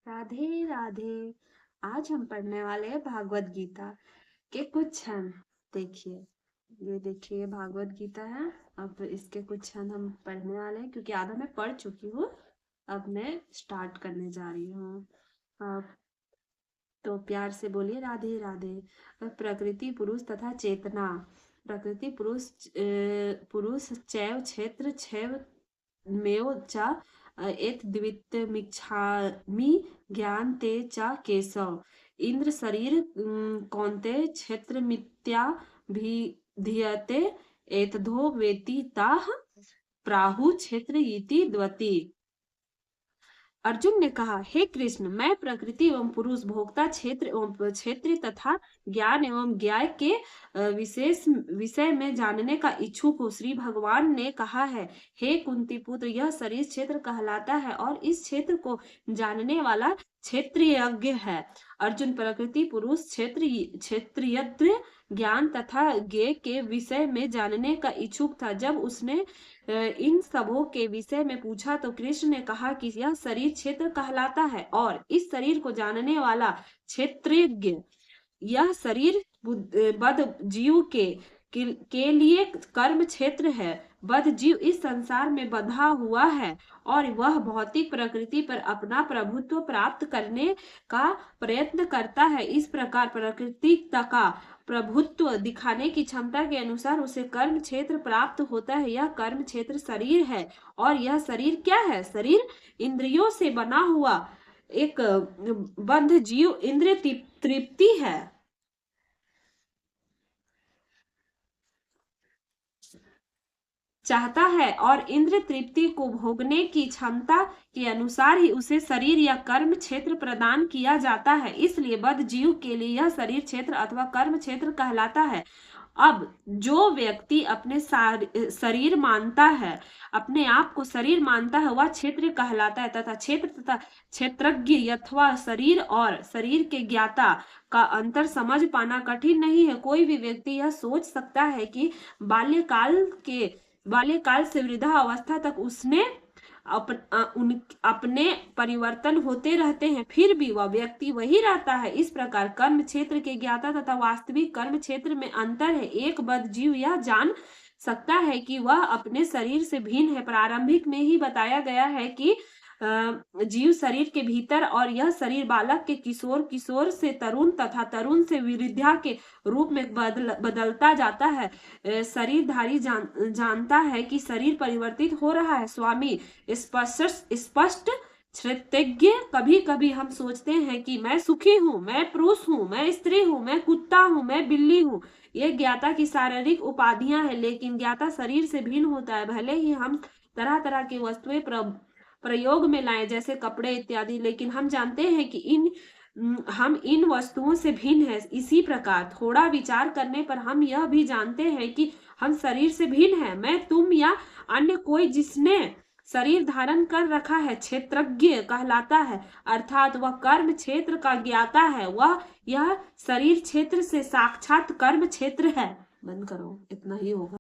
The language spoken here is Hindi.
राधे राधे। आज हम पढ़ने वाले हैं भागवत गीता के कुछ छंद। देखिए, ये देखिए भागवत गीता है। अब इसके कुछ छंद हम पढ़ने वाले हैं क्योंकि आधा मैं पढ़ चुकी हूँ। अब मैं स्टार्ट करने जा रही हूँ। अब तो प्यार से बोलिए राधे राधे। प्रकृति पुरुष तथा चेतना। प्रकृति पुरुष पुरुष चैव क्षेत्र छैव मेव च एतद्वित्तमिच्छामि ज्ञान ते च केशव। इंद्र शरीर कौन्तेय क्षेत्रमित्याभिधीयते एतद्धो वेति ताः प्राहुः क्षेत्र इति द्वति। अर्जुन ने कहा, हे कृष्ण, मैं प्रकृति एवं पुरुष, भोक्ता, क्षेत्र एवं क्षेत्री तथा ज्ञान एवं ज्ञाय के विशेष विषय में जानने का इच्छुक हूँ। श्री भगवान ने कहा है, हे कुंती पुत्र, यह शरीर क्षेत्र कहलाता है और इस क्षेत्र को जानने वाला क्षेत्रीयज्ञ है। अर्जुन प्रकृति, पुरुष, क्षेत्रीय ज्ञान तथा ज्ञेय के विषय में जानने का इच्छुक था। जब उसने इन सबों के विषय में पूछा तो कृष्ण ने कहा कि यह शरीर क्षेत्र कहलाता है और इस शरीर को जानने वाला क्षेत्रज्ञ। यह शरीर बद्ध जीव के लिए कर्म क्षेत्र है। बद्ध जीव इस संसार में बंधा हुआ है और वह भौतिक प्रकृति पर अपना प्रभुत्व प्राप्त करने का प्रयत्न करता है। इस प्रकार प्रकृति का प्रभुत्व दिखाने की क्षमता के अनुसार उसे कर्म क्षेत्र प्राप्त होता है। यह कर्म क्षेत्र शरीर है और यह शरीर क्या है? शरीर इंद्रियों से बना हुआ एक बद्ध जीव इंद्रिय तृप्ति है। चाहता है और इंद्र तृप्ति को भोगने की क्षमता के अनुसार ही उसे शरीर या कर्म क्षेत्र प्रदान किया जाता है। इसलिए बद्ध जीव के लिए यह शरीर क्षेत्र अथवा कर्म क्षेत्र कहलाता है। अब जो व्यक्ति अपने शरीर मानता है, अपने आप को शरीर मानता है, वह क्षेत्र कहलाता है तथा क्षेत्र तथा क्षेत्रज्ञ अथवा शरीर और शरीर के ज्ञाता का अंतर समझ पाना कठिन नहीं है। कोई भी व्यक्ति यह सोच सकता है कि बाल्यकाल से वृद्धा अवस्था तक उसने अपने परिवर्तन होते रहते हैं, फिर भी वह व्यक्ति वही रहता है। इस प्रकार कर्म क्षेत्र के ज्ञाता तथा वास्तविक कर्म क्षेत्र में अंतर है। एक बद्ध जीव यह जान सकता है कि वह अपने शरीर से भिन्न है। प्रारंभिक में ही बताया गया है कि जीव शरीर के भीतर और यह शरीर बालक के किशोर से तरुण तथा तरुण से वृद्धा के रूप में बदलता जाता है। शरीरधारी जानता है कि शरीर परिवर्तित हो रहा है। स्वामी स्पष्ट क्षेत्रज्ञ। कभी कभी हम सोचते हैं कि मैं सुखी हूँ, मैं पुरुष हूँ, मैं स्त्री हूँ, मैं कुत्ता हूँ, मैं बिल्ली हूँ। ये ज्ञाता की शारीरिक उपाधियां हैं, लेकिन ज्ञाता शरीर से भिन्न होता है। भले ही हम तरह तरह की वस्तुएं प्रयोग में लाए जैसे कपड़े इत्यादि, लेकिन हम जानते हैं कि हम इन वस्तुओं से भिन्न हैं। इसी प्रकार थोड़ा विचार करने पर हम यह भी जानते हैं कि हम शरीर से भिन्न हैं। मैं, तुम या अन्य कोई जिसने शरीर धारण कर रखा है क्षेत्रज्ञ कहलाता है, अर्थात वह कर्म क्षेत्र का ज्ञाता है। वह यह शरीर क्षेत्र से साक्षात कर्म क्षेत्र है। बंद करो, इतना ही होगा।